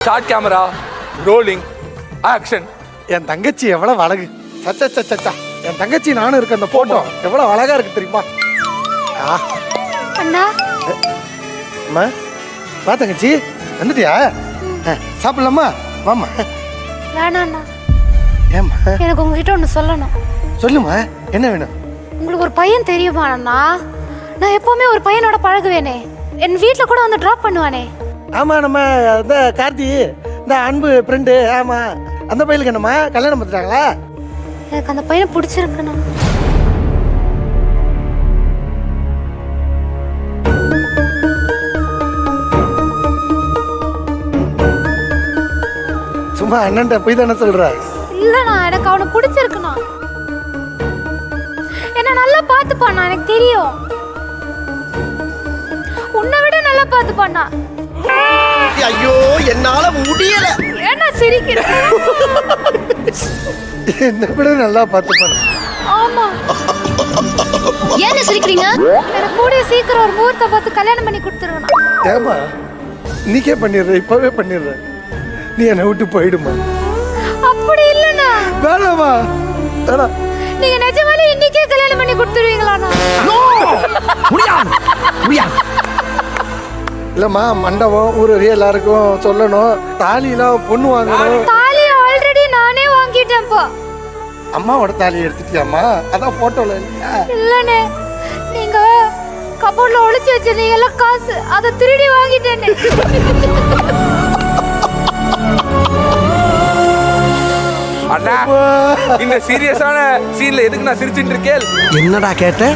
Start camera rolling action. என் தங்கச்சி எவ்வளவு அழகு. சச்சா சச்சா, என் தங்கச்சி நானும் இருக்க அந்த போட்டோ எவ்வளவு அழகா இருக்கு தெரியுமா? அண்ணா அம்மா வா தங்கச்சி, வந்துட்டியா? சாப்பிடலாமா? வாமா. வேணாண்ணா, ஏம்மா? எனக்கு உங்ககிட்ட ஒன்று சொல்லணும். சொல்லுமா, என்ன வேணும்? உங்களுக்கு ஒரு பையன் தெரியுமா அண்ணா? நான் எப்பவுமே ஒரு பையனோட பழகுவேனே, என் வீட்டில் கூட வந்து ட்ராப் பண்ணுவானே. ஆமா, நம்ம இந்த கார்த்தி, இந்த அன்பு ஃப்ரெண்டு. ஆமா, அந்த பையனுக்கு என்னம்மா கல்யாணம் பண்ணிட்டாங்களா? எனக்கு அந்த பையனை பிடிச்சிருக்குண்ணா. சும்மா அண்ணன்ட்ட போய் தானே சொல்ற? இல்லண்ணா, எனக்கு அவனை பிடிச்சிருக்குண்ணா. என்ன நல்லா பார்த்துப்பாண்ணா, எனக்கு தெரியும். உன்னை விட நல்லா பார்த்துப்பாண்ணா. ஐயோ, என்னால முடியல. ஏன்னா சிரிக்கிற? என்ன விட நல்லா பார்த்துப்பான். ஆமா. ஏன் சிரிக்கிறீங்க? எனக்கு கூடிய சீக்கிரம் ஒரு முகூர்த்தம் பார்த்து கல்யாணம் பண்ணி கொடுத்துருவேண்ணா. ஏமா, இன்னைக்கே பண்ணிடுற, இப்பவே பண்ணிடுற. நீ என்னை விட்டு போயிடுமா? அப்படி இல்லண்ணா. வேணாமா, வேணாம். நீங்க நிஜமாலே இன்னைக்கே கல்யாணம் பண்ணி கொடுத்துருவீங்களாண்ணா? இல்லம்மா, மண்டபம் ஊர் எல்லாருக்கும் சொல்லணும். தாலியெல்லாம் பொண்ணு வாங்கணும். தாலி ஆல்ரெடி நானே வாங்கிட்டேன்ப்பா. அம்மாவோட தாலி எடுத்துட்டியாம்மா? அதான் போட்டோல இல்லையா? இல்லண்ணே, நீங்க கபோர்ட்ல ஒளிச்சு வச்சிருந்தீங்கல்ல காசு, அதை திருடி வாங்கிட்டேனே. அண்ணா, இந்த சீரியஸான சீன்ல எதுக்கு நான் சிரிச்சிட்டு இருக்கேன்? என்னடா கேட்ட?